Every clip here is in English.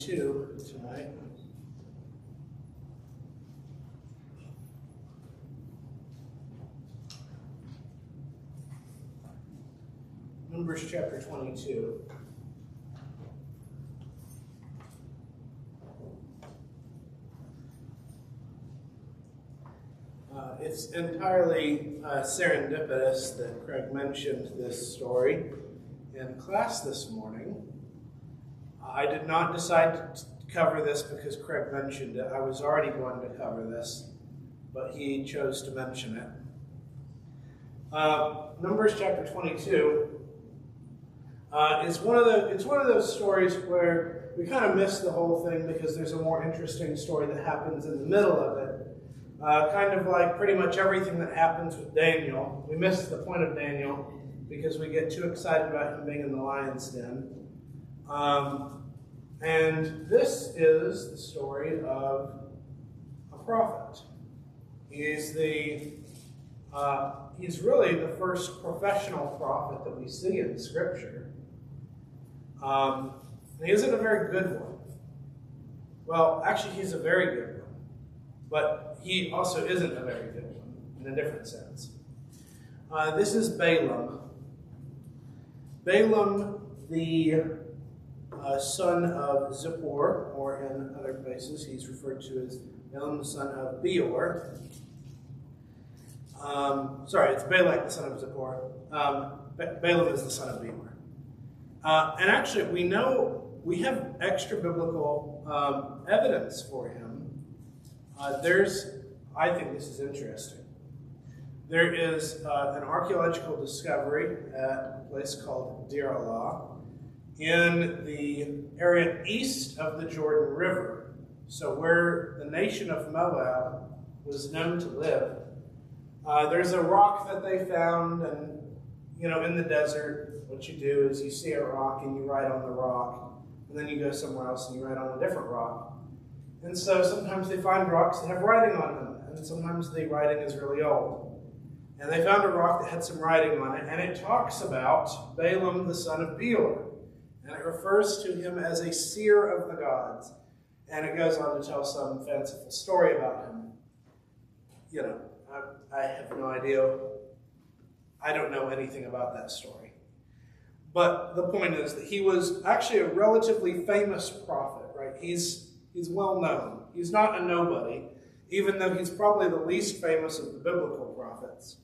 2 tonight. Numbers chapter 22. It's entirely serendipitous that Craig mentioned this story in class this morning. I did not decide to cover this because Craig mentioned it. I was already going to cover this, but he chose to mention it. Numbers chapter 22 is one of those stories where we kind of miss the whole thing because there's a more interesting story that happens in the middle of it. Kind of like pretty much everything that happens with Daniel. We miss the point of Daniel because we get too excited about him being in the lion's den. And this is the story of a prophet. He's really the first professional prophet that we see in Scripture. And he isn't a very good one. Well, actually, he's a very good one. But he also isn't a very good one, in a different sense. This is Balaam. Balaam, the son of Zippor, or in other places he's referred to as Balaam, the son of Beor. It's Balak, the son of Zippor. Balaam is the son of Beor. And actually, we have extra biblical evidence for him. I think this is interesting. There is an archaeological discovery at a place called Deir Allah in the area east of the Jordan River. So where the nation of Moab was known to live. There's a rock that they found, and in the desert, what you do is you see a rock and you write on the rock, and then you go somewhere else and you write on a different rock. And so sometimes they find rocks that have writing on them, and sometimes the writing is really old. And they found a rock that had some writing on it, and it talks about Balaam, the son of Beor. And it refers to him as a seer of the gods. And it goes on to tell some fanciful story about him. I have no idea. I don't know anything about that story. But the point is that he was actually a relatively famous prophet, right? He's well known. He's not a nobody, even though he's probably the least famous of the biblical prophets.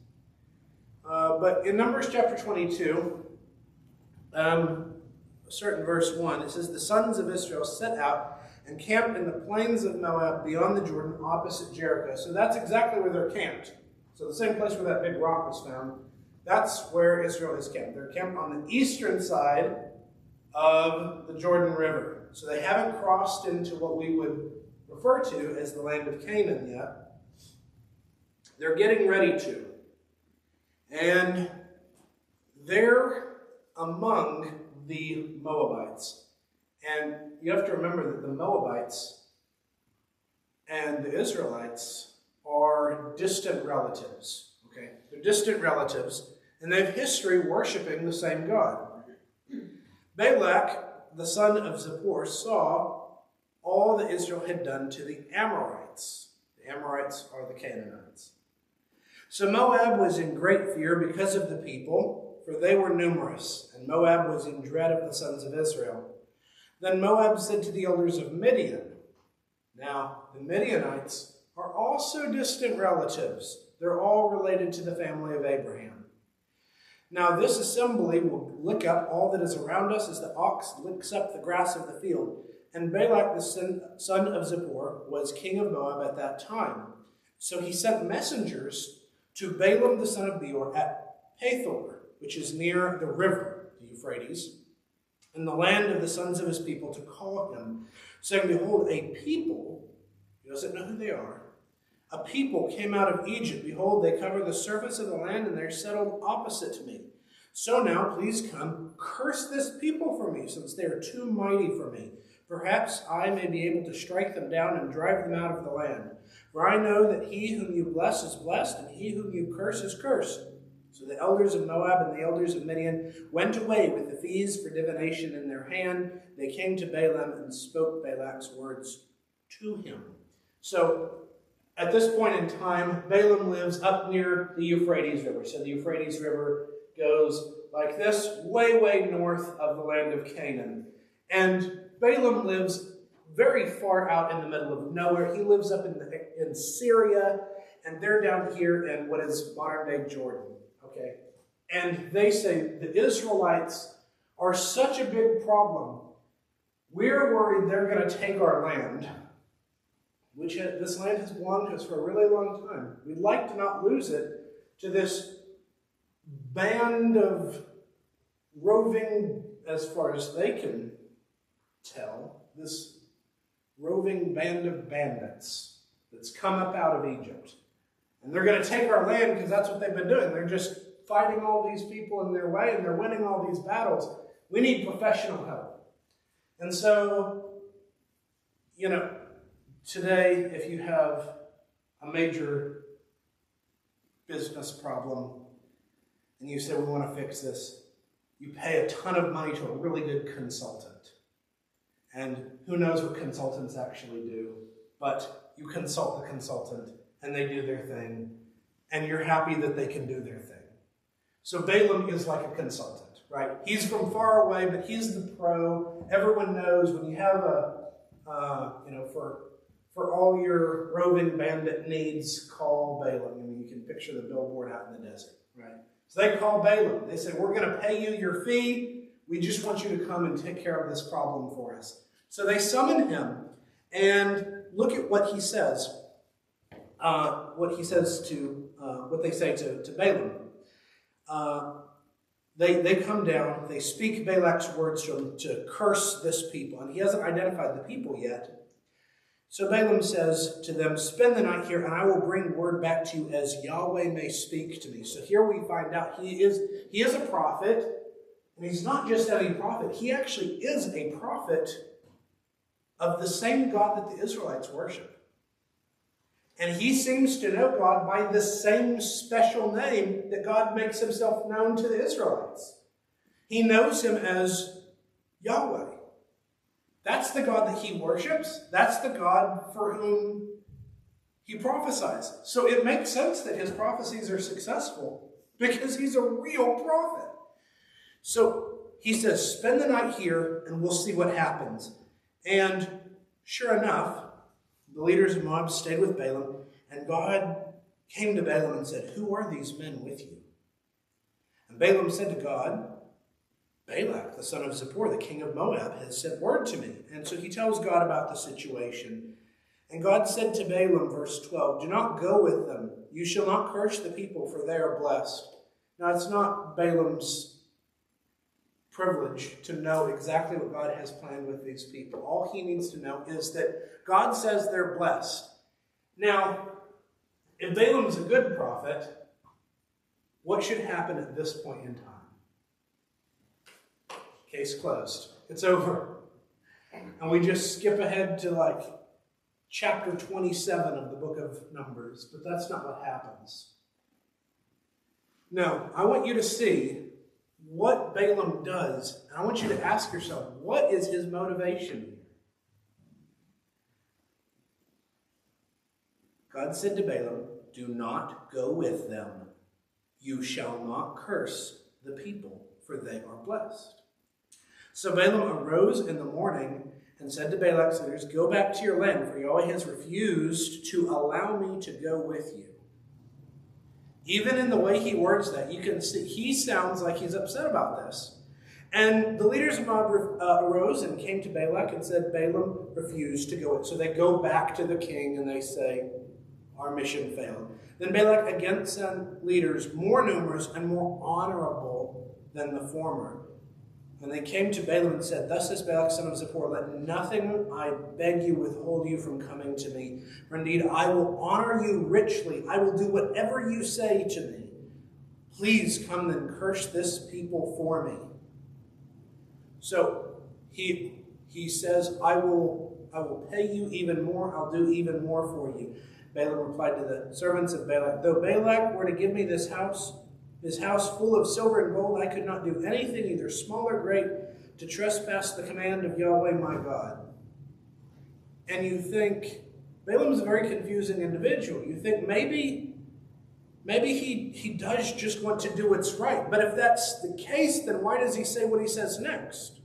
But in Numbers chapter 22, certain verse 1, it says, "The sons of Israel set out and camped in the plains of Moab beyond the Jordan opposite Jericho." So that's exactly where they're camped. So the same place where that big rock was found, that's where Israel is camped. They're camped on the eastern side of the Jordan River. So they haven't crossed into what we would refer to as the land of Canaan yet. They're getting ready to. And they're among the Moabites. And you have to remember that the Moabites and the Israelites are distant relatives. Okay? They're distant relatives, and they have history worshiping the same God. Balak, the son of Zippor, saw all that Israel had done to the Amorites. The Amorites are the Canaanites. So Moab was in great fear because of the people, for they were numerous, and Moab was in dread of the sons of Israel. Then Moab said to the elders of Midian, now the Midianites are also distant relatives. They're all related to the family of Abraham. Now this assembly will lick up all that is around us as the ox licks up the grass of the field. And Balak, the son of Zippor, was king of Moab at that time. So he sent messengers to Balaam, the son of Beor, at Pethor, which is near the river, the Euphrates, in the land of the sons of his people, to call him, saying, "Behold, a people," he doesn't know who they are, "a people came out of Egypt. Behold, they cover the surface of the land, and they're settled opposite to me. So now, please come, curse this people for me, since they are too mighty for me. Perhaps I may be able to strike them down and drive them out of the land. For I know that he whom you bless is blessed, and he whom you curse is cursed." So the elders of Moab and the elders of Midian went away with the fees for divination in their hand. They came to Balaam and spoke Balak's words to him. So at this point in time, Balaam lives up near the Euphrates River. So the Euphrates River goes like this, way, way north of the land of Canaan. And Balaam lives very far out in the middle of nowhere. He lives up in Syria, and they're down here in what is modern-day Jordan. Okay? And they say the Israelites are such a big problem. We're worried they're going to take our land, which this land has belonged to us for a really long time. We'd like to not lose it to this band of roving, as far as they can tell, this roving band of bandits that's come up out of Egypt. And they're going to take our land because that's what they've been doing. They're just fighting all these people in their way, and they're winning all these battles. We need professional help. And so, today, if you have a major business problem and you say, we want to fix this, you pay a ton of money to a really good consultant. And who knows what consultants actually do, but you consult the consultant and they do their thing, and you're happy that they can do their thing. So Balaam is like a consultant, right? He's from far away, but he's the pro. Everyone knows when you have for all your roving bandit needs, call Balaam. You can picture the billboard out in the desert, right? So they call Balaam. They say, we're going to pay you your fee. We just want you to come and take care of this problem for us. So they summon him, and look at what he says. What they say to Balaam. They come down, they speak Balak's words to him to curse this people, and he hasn't identified the people yet. So Balaam says to them, spend the night here, and I will bring word back to you as Yahweh may speak to me. So here we find out he is a prophet, and he's not just any prophet. He actually is a prophet of the same God that the Israelites worship. And he seems to know God by the same special name that God makes himself known to the Israelites. He knows him as Yahweh. That's the God that he worships. That's the God for whom he prophesies. So it makes sense that his prophecies are successful because he's a real prophet. So he says, spend the night here and we'll see what happens. And sure enough, the leaders of Moab stayed with Balaam, and God came to Balaam and said, who are these men with you? And Balaam said to God, Balak, the son of Zippor, the king of Moab, has sent word to me. And so he tells God about the situation. And God said to Balaam, verse 12, do not go with them. You shall not curse the people, for they are blessed. Now, it's not Balaam's privilege to know exactly what God has planned with these people. All he needs to know is that God says they're blessed. Now, if Balaam's a good prophet, what should happen at this point in time? Case closed. It's over. And we just skip ahead to chapter 27 of the book of Numbers. But that's not what happens. No, I want you to see what Balaam does. And I want you to ask yourself, what is his motivation here? God said to Balaam, do not go with them. You shall not curse the people, for they are blessed. So Balaam arose in the morning and said to Balak's leaders, go back to your land, for Yahweh has refused to allow me to go with you. Even in the way he words that, you can see he sounds like he's upset about this. And the leaders of Moab arose and came to Balak and said, Balaam refused to go. So they go back to the king and they say, our mission failed. Then Balak again sent leaders more numerous and more honorable than the former. And they came to Balaam and said, thus says Balak, son of Zippor, let nothing, I beg you, withhold you from coming to me. For indeed, I will honor you richly. I will do whatever you say to me. Please come and curse this people for me. So he says, I will pay you even more. I'll do even more for you. Balaam replied to the servants of Balak, though Balak were to give me his house his house full of silver and gold. I could not do anything, either small or great, to trespass the command of Yahweh my God. And you think, Balaam's a very confusing individual. You think maybe he does just want to do what's right. But if that's the case, then why does he say what he says next?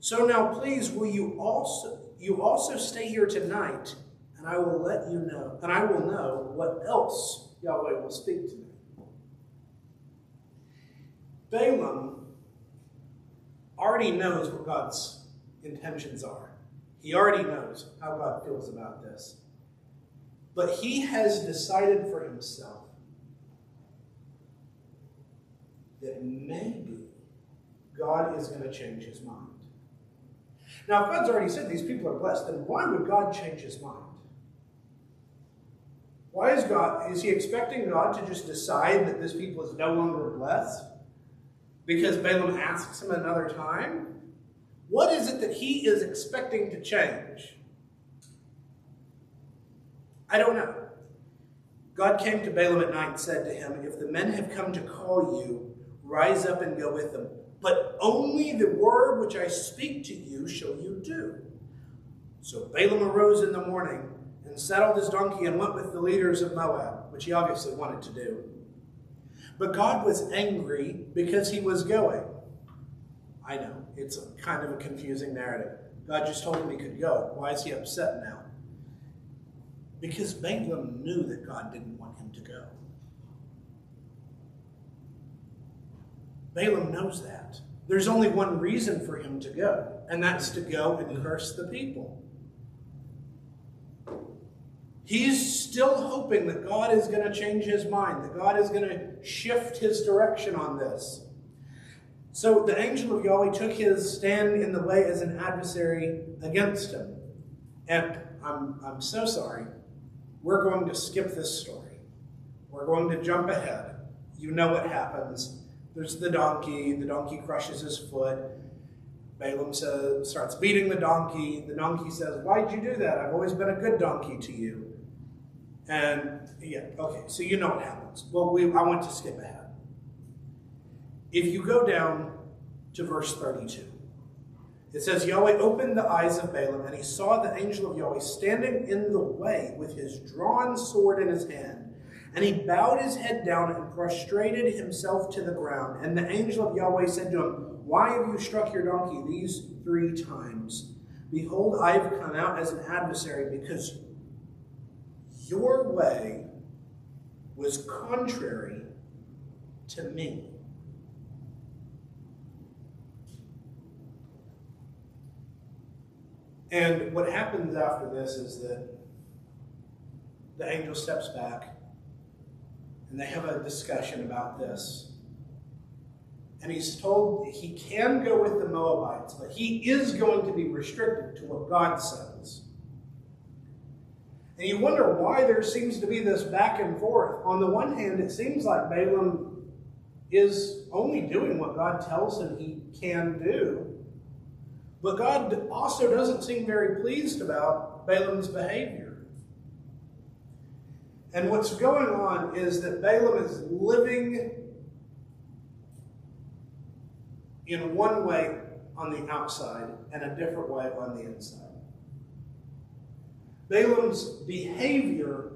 So now please, will you also stay here tonight, and I will let you know, and I will know what else Yahweh will speak to me. Balaam already knows what God's intentions are. He already knows how God feels about this. But he has decided for himself that maybe God is going to change his mind. Now, if God's already said these people are blessed, then why would God change his mind? Why is he expecting God to just decide that this people is no longer blessed? Because Balaam asks him another time? What is it that he is expecting to change? I don't know. God came to Balaam at night and said to him, if the men have come to call you, rise up and go with them. But only the word which I speak to you shall you do. So Balaam arose in the morning and saddled his donkey and went with the leaders of Moab, which he obviously wanted to do. But God was angry because he was going. I know, it's kind of a confusing narrative. God just told him he could go. Why is he upset now? Because Balaam knew that God didn't want him to go. Balaam knows that. There's only one reason for him to go, and that's to go and curse the people. He's still hoping that God is going to change his mind, that God is going to shift his direction on this. So the angel of Yahweh took his stand in the way as an adversary against him. And I'm so sorry. We're going to skip this story. We're going to jump ahead. You know what happens. There's the donkey crushes his foot. Balaam starts beating the donkey. The donkey says, why'd you do that? I've always been a good donkey to you. And yeah, okay, so you know what happens. Well, I want to skip ahead. If you go down to verse 32, it says, Yahweh opened the eyes of Balaam, and he saw the angel of Yahweh standing in the way with his drawn sword in his hand. And he bowed his head down and prostrated himself to the ground. And the angel of Yahweh said to him, why have you struck your donkey these 3 times? Behold, I have come out as an adversary, because your way was contrary to me. And what happens after this is that the angel steps back and they have a discussion about this. And he's told he can go with the Moabites, but he is going to be restricted to what God says. And you wonder why there seems to be this back and forth. On the one hand, it seems like Balaam is only doing what God tells him he can do. But God also doesn't seem very pleased about Balaam's behavior. And what's going on is that Balaam is living in one way on the outside and a different way on the inside. Balaam's behavior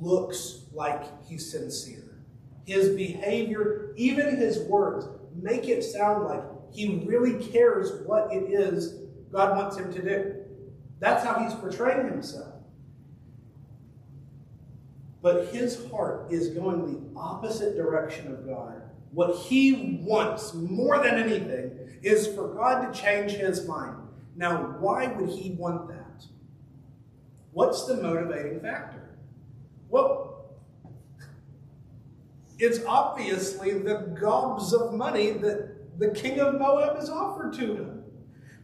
looks like he's sincere. His behavior, even his words, make it sound like he really cares what it is God wants him to do. That's how he's portraying himself. But his heart is going the opposite direction of God. What he wants more than anything is for God to change his mind. Now, why would he want that? What's the motivating factor? Well, it's obviously the gobs of money that the king of Moab has offered to him.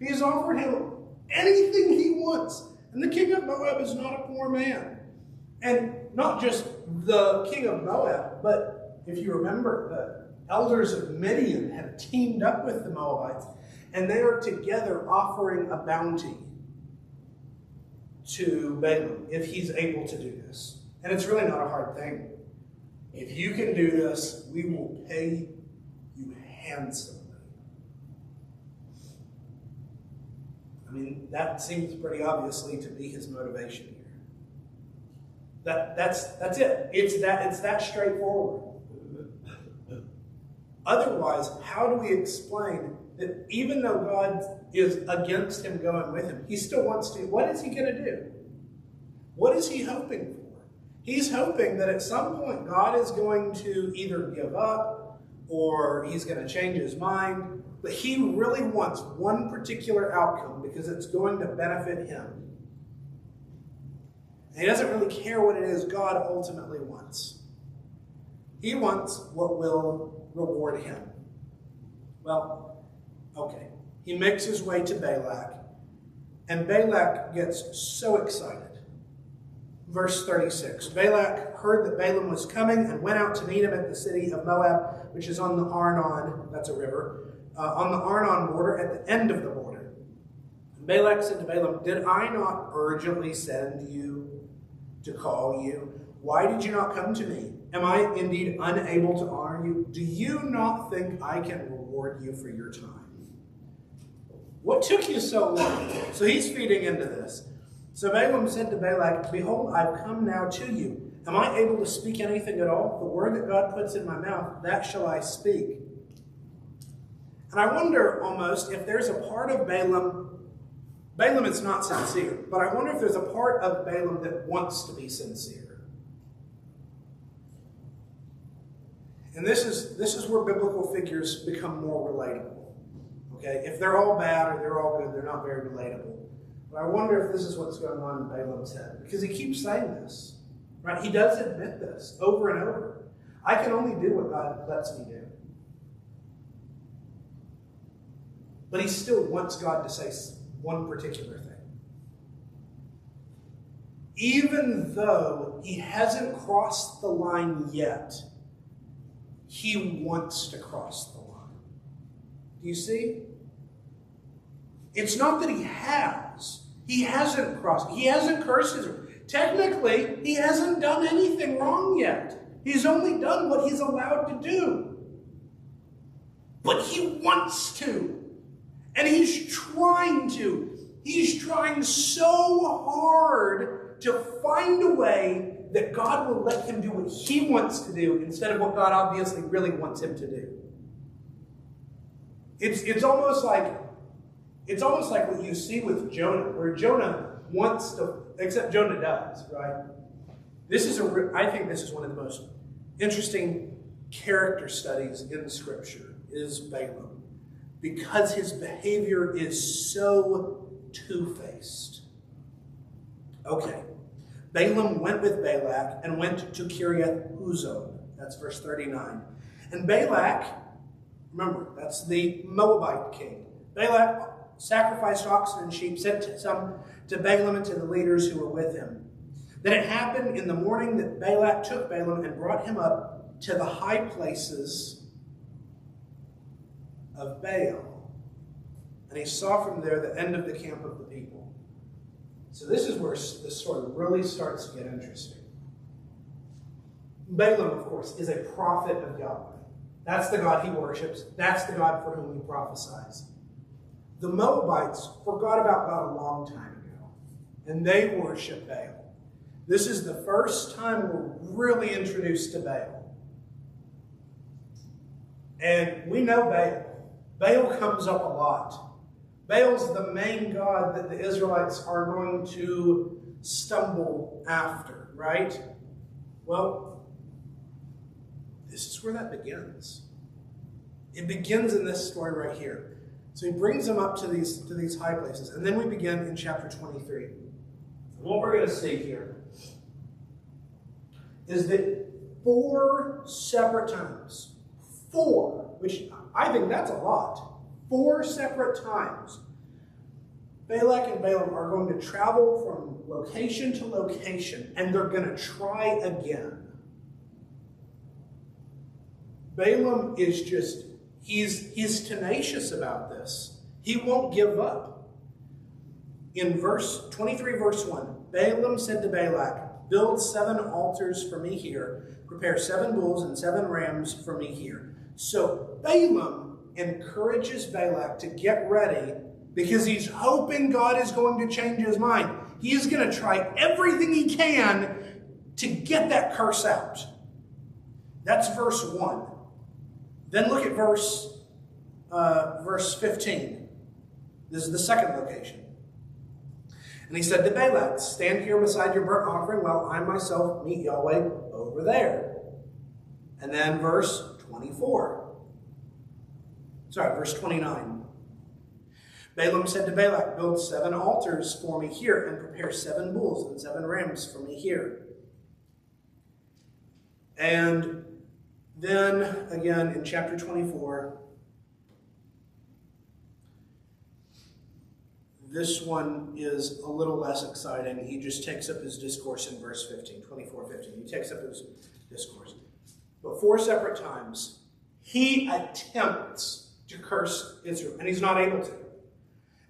He's offered him anything he wants. And the king of Moab is not a poor man. And not just the king of Moab, but if you remember, the elders of Midian have teamed up with the Moabites, and they are together offering a bounty to Balaam if he's able to do this. And it's really not a hard thing. if you can do this, we will pay you handsomely. I mean, that seems pretty obviously to be his motivation here. That's it. It's that straightforward. Otherwise, how do we explain that even though God is against him going with him, he still wants to? What is he going to do? What is he hoping for? He's hoping that at some point God is going to either give up or he's going to change his mind. But he really wants one particular outcome because it's going to benefit him. And he doesn't really care what it is God ultimately wants. He wants what will reward him. Well, okay. He makes his way to Balak, and Balak gets so excited. Verse 36, Balak heard that Balaam was coming and went out to meet him at the city of Moab, which is on the Arnon, that's a river, on the Arnon border at the end of the border. And Balak said to Balaam, did I not urgently send you to call you? Why did you not come to me? Am I indeed unable to honor you? Do you not think I can reward you for your time? What took you so long? So he's feeding into this. So Balaam said to Balak, behold, I've come now to you. Am I able to speak anything at all? The word that God puts in my mouth, that shall I speak. And I wonder almost if there's a part of Balaam is not sincere, but I wonder if there's a part of Balaam that wants to be sincere. And this is where biblical figures become more relatable. Okay, if they're all bad or they're all good, they're not very relatable. But I wonder if this is what's going on in Balaam's head, because he keeps saying this, right? He does admit this over and over. I can only do what God lets me do. But he still wants God to say one particular thing. Even though he hasn't crossed the line yet, he wants to cross the line. Do you see? It's not that he has. He hasn't crossed. He hasn't cursed Israel. Technically, he hasn't done anything wrong yet. He's only done what he's allowed to do. But he wants to. And he's trying to. He's trying so hard to find a way that God will let him do what he wants to do instead of what God obviously really wants him to do. It's almost like what you see with Jonah, where Jonah wants to, except Jonah does, right? I think this is one of the most interesting character studies in Scripture, is Balaam, because his behavior is so two-faced. Okay, Balaam went with Balak and went to Kiriath Huzoth. That's verse 39. And Balak, remember, that's the Moabite king. Balak sacrificed oxen and sheep, sent some to Balaam and to the leaders who were with him. Then it happened in the morning that Balak took Balaam and brought him up to the high places of Baal. And he saw from there the end of the camp of the people. So this is where this story really starts to get interesting. Balaam, of course, is a prophet of Yahweh. That's the God he worships. That's the God for whom he prophesies. The Moabites forgot about God a long time ago, and they worship Baal. This is the first time we're really introduced to Baal. And we know Baal. Baal comes up a lot. Baal's the main god that the Israelites are going to stumble after, right? Well, this is where that begins. It begins in this story right here. So he brings them up to these high places. And then we begin in chapter 23. And what we're going to see here is that 4 separate times, 4, which I think that's a lot, 4 separate times, Balak and Balaam are going to travel from location to location, and they're going to try again. Balaam is just, he's tenacious about this. He won't give up. In verse 23, verse 1, Balaam said to Balak, build 7 altars for me here, prepare 7 bulls and 7 rams for me here. So Balaam encourages Balak to get ready because he's hoping God is going to change his mind. He's going to try everything he can to get that curse out. That's verse 1. Then look at verse 15. This is the second location. And he said to Balak, stand here beside your burnt offering while I myself meet Yahweh over there. And then verse 29. Balaam said to Balak, build 7 altars for me here and prepare 7 bulls and 7 rams for me here. And then again in chapter 24, this one is a little less exciting. He just takes up his discourse in verse 15, 24:15. He takes up his discourse. But 4 separate times, he attempts to curse Israel, and he's not able to.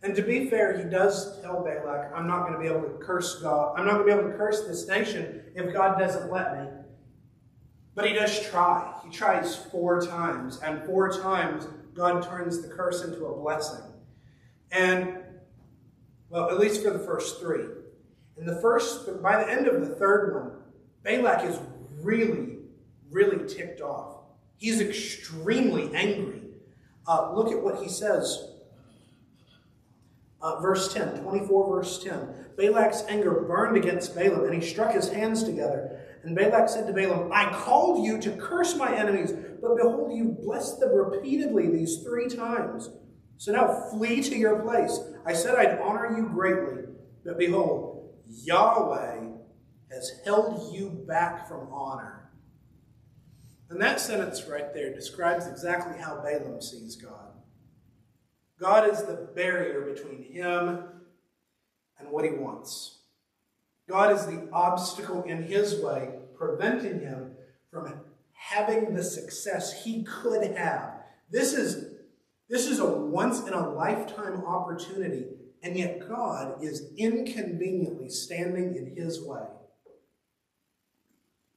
And to be fair, he does tell Balak, I'm not going to be able to curse God. I'm not going to be able to curse this nation if God doesn't let me. But he does try. He tries 4 times, and 4 times God turns the curse into a blessing. And, well, at least for the first 3. By the end of the 3rd one, Balak is really, really ticked off. He's extremely angry. Look at what he says. Verse 10, 24 verse 10. Balak's anger burned against Balaam, and he struck his hands together. And Balak said to Balaam, I called you to curse my enemies, but behold, you blessed them repeatedly these 3 times. So now flee to your place. I said I'd honor you greatly, but behold, Yahweh has held you back from honor. And that sentence right there describes exactly how Balaam sees God. God is the barrier between him and what he wants. God is the obstacle in his way, preventing him from having the success he could have. This is a once-in-a-lifetime opportunity, and yet God is inconveniently standing in his way.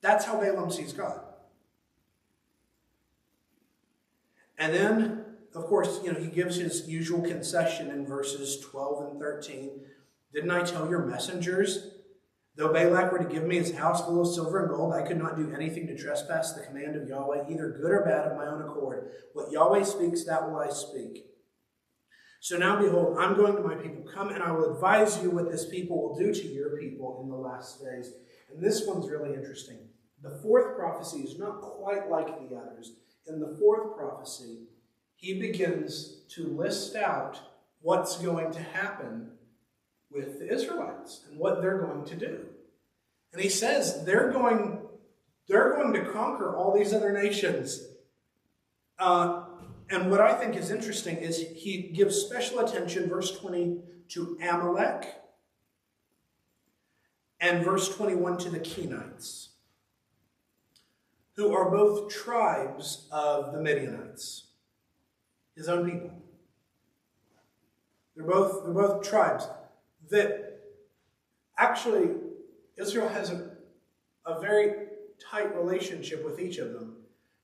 That's how Balaam sees God. And then, of course, he gives his usual concession in verses 12 and 13. Didn't I tell your messengers? Though Balak were to give me his house full of silver and gold, I could not do anything to trespass the command of Yahweh, either good or bad, of my own accord. What Yahweh speaks, that will I speak. So now, behold, I'm going to my people. Come, and I will advise you what this people will do to your people in the last days. And this one's really interesting. The 4th prophecy is not quite like the others. In the 4th prophecy, he begins to list out what's going to happen with the Israelites and what they're going to do. And he says they're going to conquer all these other nations. And what I think is interesting is he gives special attention, verse 20, to Amalek, and verse 21 to the Kenites, who are both tribes of the Midianites, his own people. They're both tribes that actually Israel has a very tight relationship with each of them.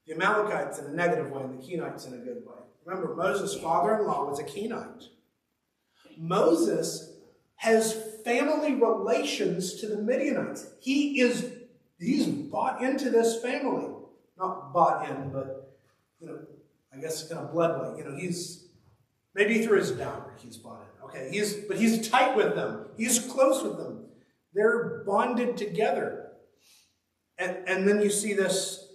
The Amalekites in a negative way and the Kenites in a good way. Remember, Moses' father-in-law was a Kenite. Moses has family relations to the Midianites. He's bought into this family. Not bought in, but I guess in a blood way. He's maybe through his dowry he's bought in. Okay, but he's tight with them. He's close with them. They're bonded together. And then you see this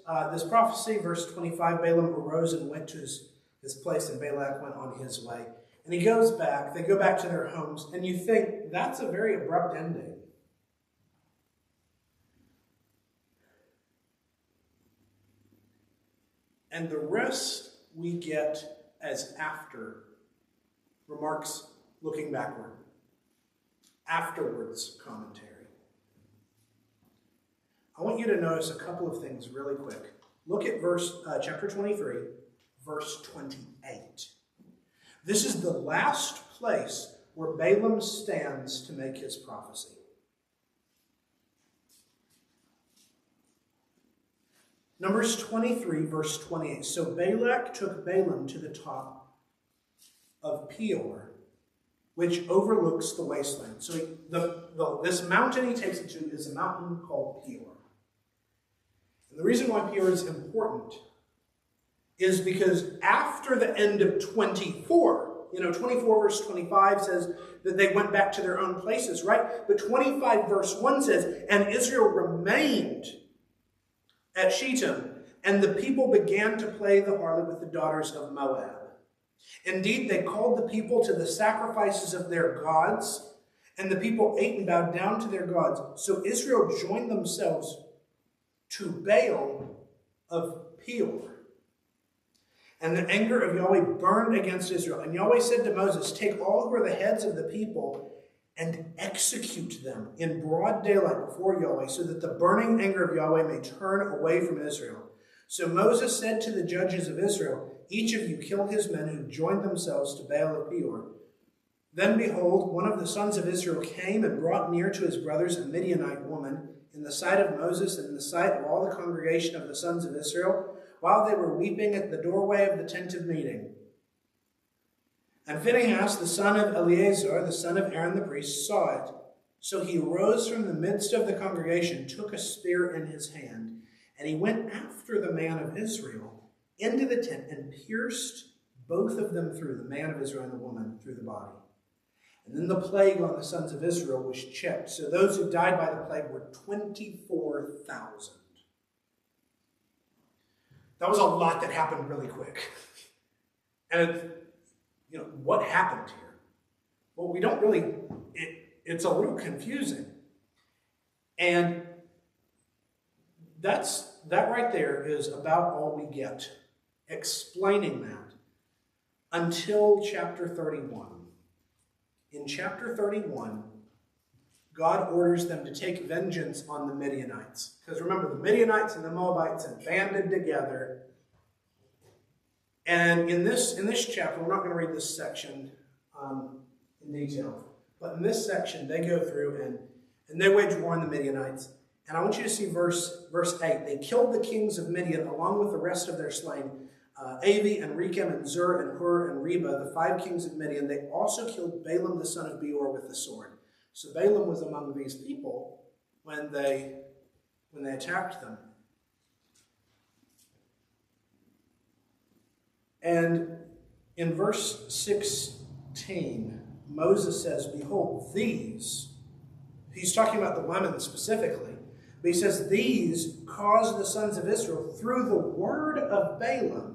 prophecy, verse 25, Balaam arose and went to his place, and Balak went on his way. And he goes back, they go back to their homes, and you think, that's a very abrupt ending. And the rest we get as after remarks looking backward. Afterwards commentary. I want you to notice a couple of things really quick. Look at chapter 23, verse 28. This is the last place where Balaam stands to make his prophecy. Numbers 23, verse 28. So Balak took Balaam to the top of Peor, which overlooks the wasteland. So this mountain he takes him to is a mountain called Peor. And the reason why Peor is important is because after the end of 24, 24 verse 25 says that they went back to their own places, right? But 25 verse 1 says, and Israel remained at Shittim, and the people began to play the harlot with the daughters of Moab. Indeed, they called the people to the sacrifices of their gods, and the people ate and bowed down to their gods. So Israel joined themselves to Baal of Peor. And the anger of Yahweh burned against Israel. And Yahweh said to Moses, take all who are the heads of the people and execute them in broad daylight before Yahweh, so that the burning anger of Yahweh may turn away from Israel. So Moses said to the judges of Israel, each of you kill his men who joined themselves to Baal of Peor. Then behold, one of the sons of Israel came and brought near to his brothers a Midianite woman in the sight of Moses and in the sight of all the congregation of the sons of Israel, while they were weeping at the doorway of the tent of meeting. And Phinehas, the son of Eleazar, the son of Aaron the priest, saw it. So he arose from the midst of the congregation, took a spear in his hand, and he went after the man of Israel into the tent and pierced both of them through, the man of Israel and the woman, through the body. And then the plague on the sons of Israel was checked. So those who died by the plague were 24,000. That was a lot that happened really quick. And what happened here? Well, we don't really, it's a little confusing. And that right there is about all we get, explaining that, until chapter 31. In chapter 31, God orders them to take vengeance on the Midianites. Because remember, the Midianites and the Moabites had banded together. And in this chapter, we're not going to read this section in detail, but in this section, they go through and they wage war on the Midianites. And I want you to see verse 8. They killed the kings of Midian along with the rest of their slain, Avi and Rechem and Zur and Hur and Reba, the 5 kings of Midian. They also killed Balaam the son of Beor with the sword. So Balaam was among these people when they attacked them. And in verse 16, Moses says, behold, these, he's talking about the women specifically, but he says, these caused the sons of Israel through the word of Balaam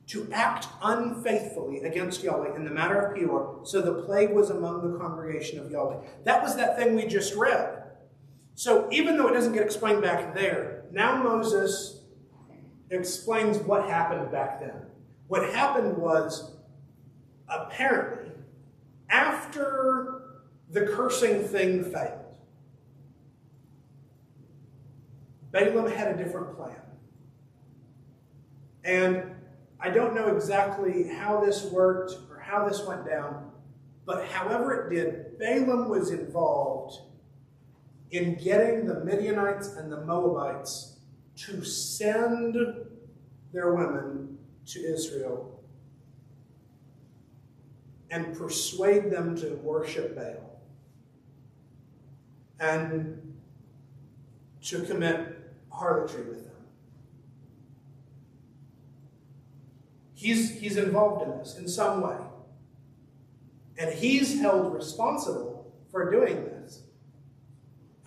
to act unfaithfully against Yahweh in the matter of Peor, so the plague was among the congregation of Yahweh. That was that thing we just read. So even though it doesn't get explained back there, now Moses explains what happened back then. What happened was, apparently, after the cursing thing failed, Balaam had a different plan. And I don't know exactly how this worked or how this went down, but however it did, Balaam was involved in getting the Midianites and the Moabites to send their women to Israel and persuade them to worship Baal and to commit harlotry with them. He's involved in this in some way. And he's held responsible for doing this.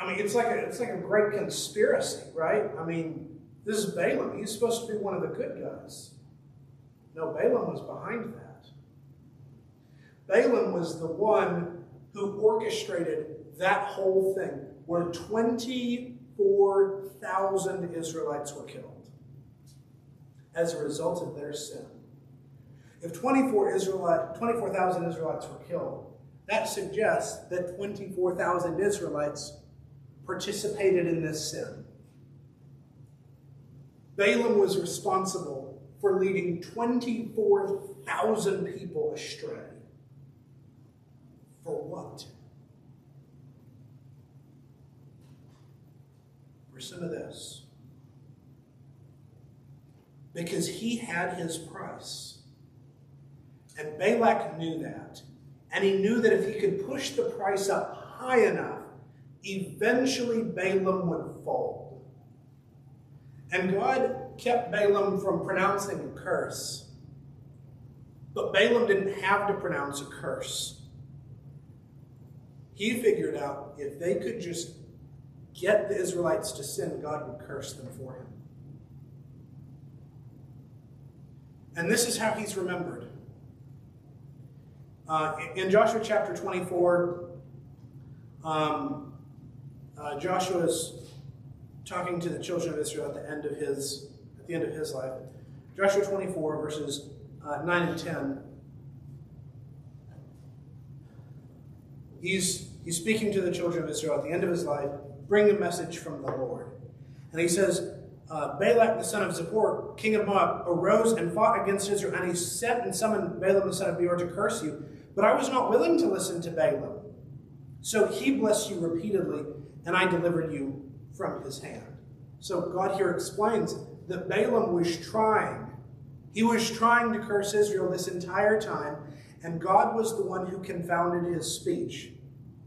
I mean, it's like a great conspiracy, right? I mean, this is Balaam. He's supposed to be one of the good guys. No, Balaam was behind that. Balaam was the one who orchestrated that whole thing, where 24,000 Israelites were killed as a result of their sin. If 24,000 Israelites were killed, that suggests that 24,000 Israelites participated in this sin. Balaam was responsible for leading 24,000 people astray. For what? For some of this. because he had his price. And Balak knew that. And he knew that if he could push the price up high enough, eventually Balaam would fold. And God kept Balaam from pronouncing a curse. But Balaam didn't have to pronounce a curse. He figured out if they could just get the Israelites to sin, God would curse them for him. And this is how he's remembered. In Joshua chapter 24, Joshua is talking to the children of Israel at the end of his life. Joshua 24, verses 9 and 10. He's speaking to the children of Israel at the end of his life, bring a message from the Lord. And he says, Balak the son of Zippor, king of Moab, arose and fought against Israel, and he sent and summoned Balaam the son of Beor to curse you. But I was not willing to listen to Balaam. So he blessed you repeatedly, and I delivered you from his hand. So God here explains that Balaam was trying. He was trying to curse Israel this entire time, and God was the one who confounded his speech.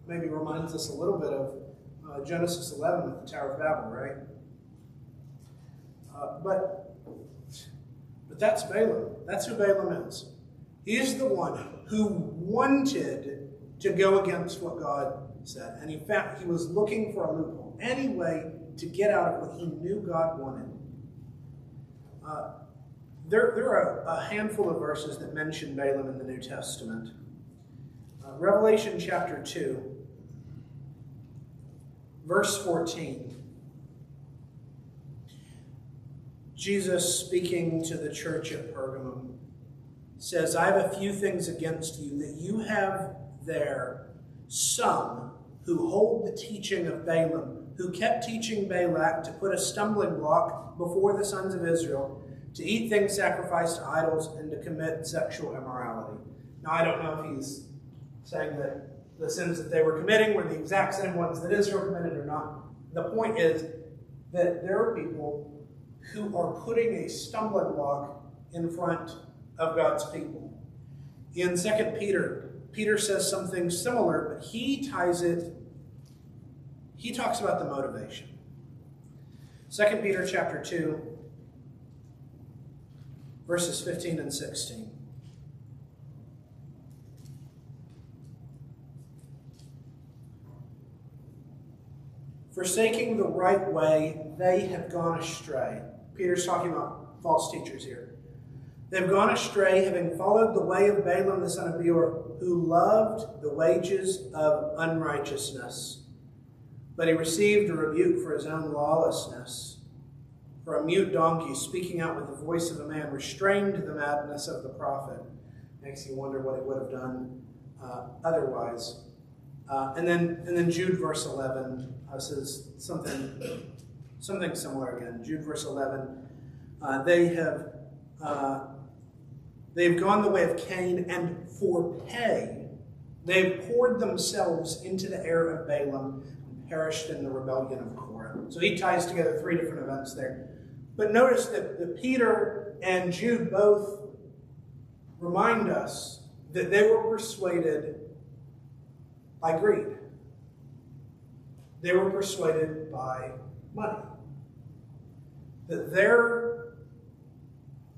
Maybe reminds us a little bit of Genesis 11 with the Tower of Babel, right? But that's Balaam. That's who Balaam is. He is the one who wanted to go against what God said. And he was looking for a loophole, any way to get out of what he knew God wanted. There are a handful of verses that mention Balaam in the New Testament. Revelation chapter 2, verse 14. Jesus, speaking to the church at Pergamum, says, I have a few things against you, that you have there some who hold the teaching of Balaam, who kept teaching Balak to put a stumbling block before the sons of Israel, to eat things sacrificed to idols, and to commit sexual immorality. Now, I don't know if he's saying that the sins that they were committing were the exact same ones that Israel committed or not. The point is that there are people who are putting a stumbling block in front of God's people. In 2 Peter, Peter says something similar, but he talks about the motivation. 2 Peter chapter 2, verses 15 and 16. Forsaking the right way, they have gone astray. Peter's talking about false teachers here. They've gone astray, having followed the way of Balaam the son of Beor, who loved the wages of unrighteousness. But he received a rebuke for his own lawlessness. For a mute donkey, speaking out with the voice of a man, restrained the madness of the prophet. Makes you wonder what he would have done otherwise. And then Jude verse 11 says something similar again. Jude verse 11. They've gone the way of Cain, and for pay they've poured themselves into the error of Balaam and perished in the rebellion of Korah. So he ties together three different events there. But notice that Peter and Jude both remind us that they were persuaded by greed. They were persuaded by money. That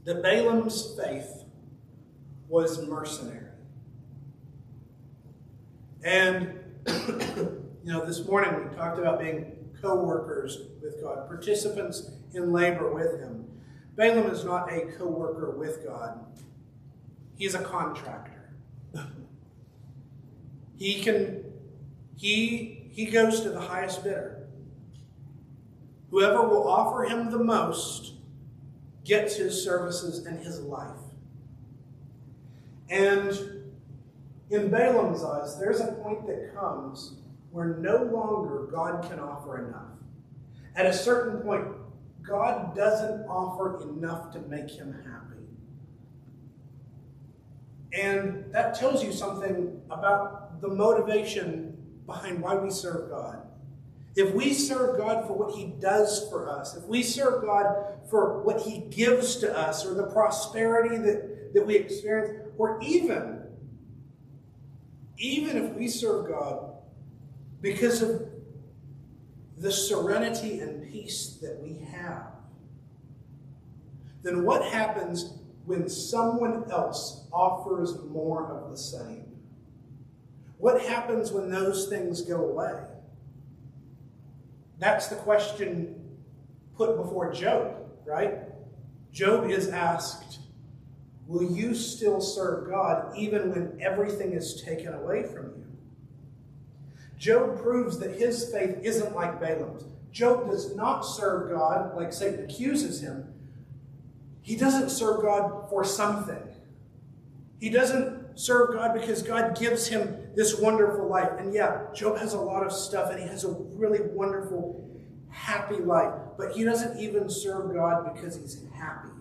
Balaam's faith was mercenary. And, this morning we talked about being co-workers with God, participants in labor with him. Balaam is not a co-worker with God. He's a contractor. He goes to the highest bidder. Whoever will offer him the most gets his services and his life. And in Balaam's eyes, there's a point that comes where no longer God can offer enough. At a certain point, God doesn't offer enough to make him happy. And that tells you something about the motivation behind why we serve God. if we serve God for what he does for us, if we serve God for what he gives to us, or the prosperity that we experience, or even if we serve God because of the serenity and peace that we have, then what happens when someone else offers more of the same? What happens when those things go away? That's the question put before Job, right? Job is asked, will you still serve God even when everything is taken away from you? Job proves that his faith isn't like Balaam's. Job does not serve God like Satan accuses him. He doesn't serve God for something. He doesn't serve God because God gives him this wonderful life. And yeah, Job has a lot of stuff and he has a really wonderful, happy life. But he doesn't even serve God because he's happy.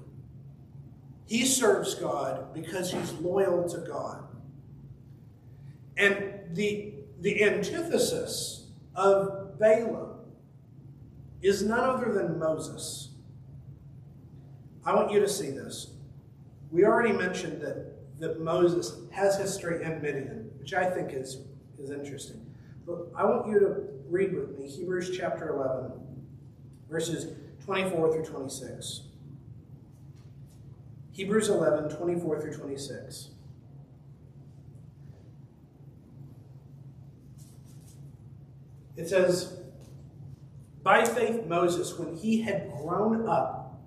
He serves God because he's loyal to God. And the antithesis of Balaam is none other than Moses. I want you to see this. We already mentioned that Moses has history in Midian, which I think is interesting. But I want you to read with me Hebrews chapter 11, verses 24 through 26. Hebrews 11, 24 through 26. It says, by faith Moses, when he had grown up,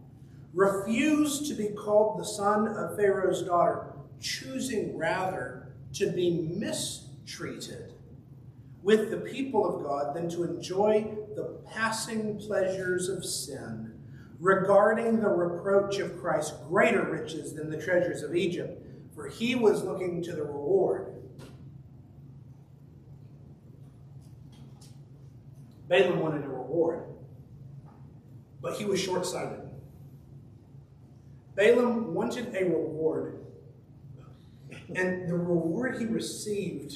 refused to be called the son of Pharaoh's daughter, choosing rather to be mistreated with the people of God than to enjoy the passing pleasures of sin, regarding the reproach of Christ greater riches than the treasures of Egypt, for he was looking to the reward. Balaam wanted a reward, but he was short-sighted. Balaam wanted a reward, and the reward he received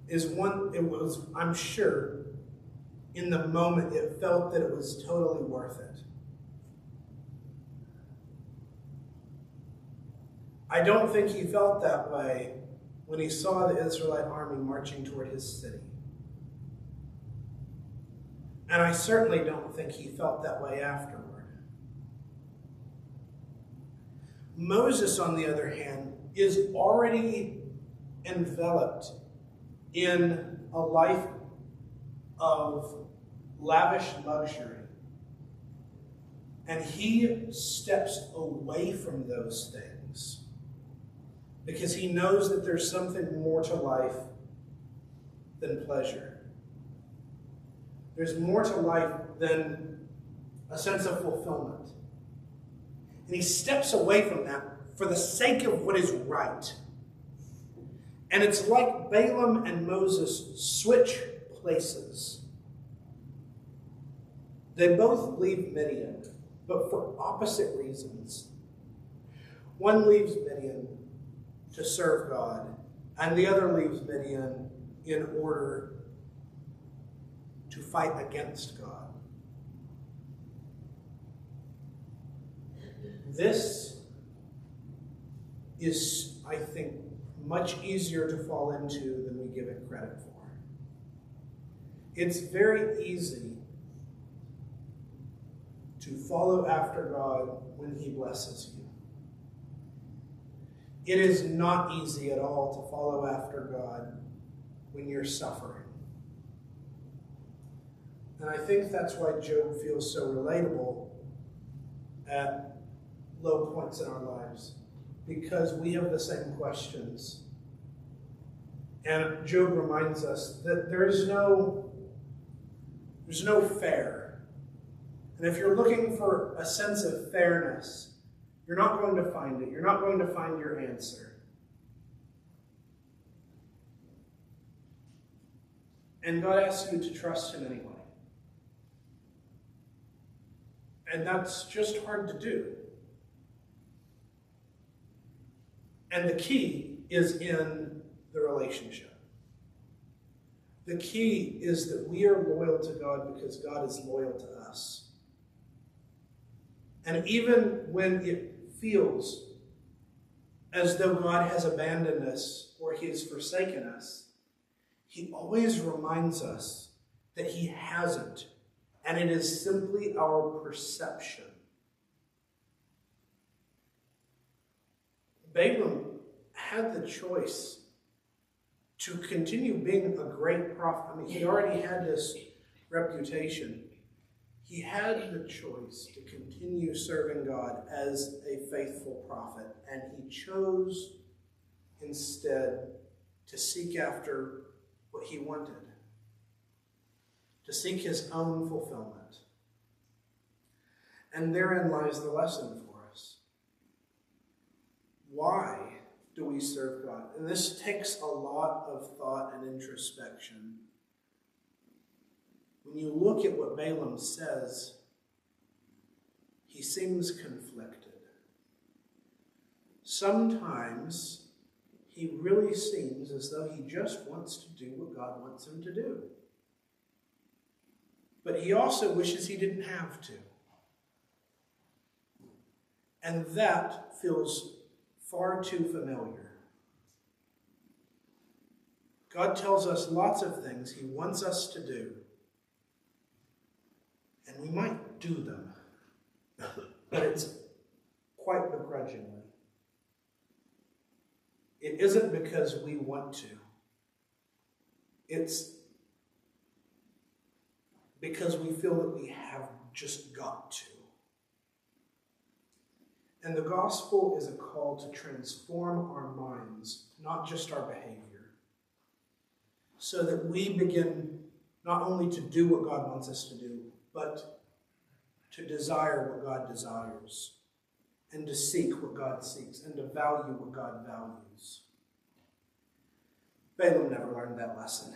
is one, it was, I'm sure, in the moment it felt that it was totally worth it. I don't think he felt that way when he saw the Israelite army marching toward his city. And I certainly don't think he felt that way afterward. Moses, on the other hand, is already enveloped in a life of lavish luxury. And he steps away from those things because he knows that there's something more to life than pleasure. There's more to life than a sense of fulfillment. And he steps away from that for the sake of what is right. And it's like Balaam and Moses switch places. They both leave Midian, but for opposite reasons. One leaves Midian to serve God, and the other leaves Midian in order to fight against God. This is, I think, much easier to fall into than we give it credit for. It's very easy to follow after God when he blesses you. It is not easy at all to follow after God when you're suffering. And I think that's why Job feels so relatable at low points in our lives, because we have the same questions. And Job reminds us that there's no fair. And if you're looking for a sense of fairness, you're not going to find it. You're not going to find your answer. And God asks you to trust him anyway. And that's just hard to do. And the key is in the relationship. The key is that we are loyal to God because God is loyal to us. And even when it feels as though God has abandoned us or he has forsaken us, he always reminds us that he hasn't, and it is simply our perception. Balaam had the choice to continue being a great prophet. I mean, he already had this reputation. He had the choice to continue serving God as a faithful prophet, and he chose instead to seek after what he wanted, to seek his own fulfillment. And therein lies the lesson for us. Why do we serve God? And this takes a lot of thought and introspection. When you look at what Balaam says, he seems conflicted. Sometimes he really seems as though he just wants to do what God wants him to do. But he also wishes he didn't have to. And that feels far too familiar. God tells us lots of things he wants us to do, and we might do them, but it's quite begrudgingly. It isn't because we want to. It's because we feel that we have just got to. And the gospel is a call to transform our minds, not just our behavior, so that we begin not only to do what God wants us to do, but to desire what God desires, and to seek what God seeks, and to value what God values. Balaam never learned that lesson.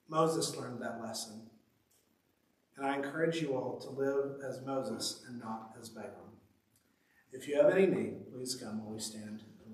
Moses learned that lesson. And I encourage you all to live as Moses and not as Balaam. If you have any need, please come while we stand.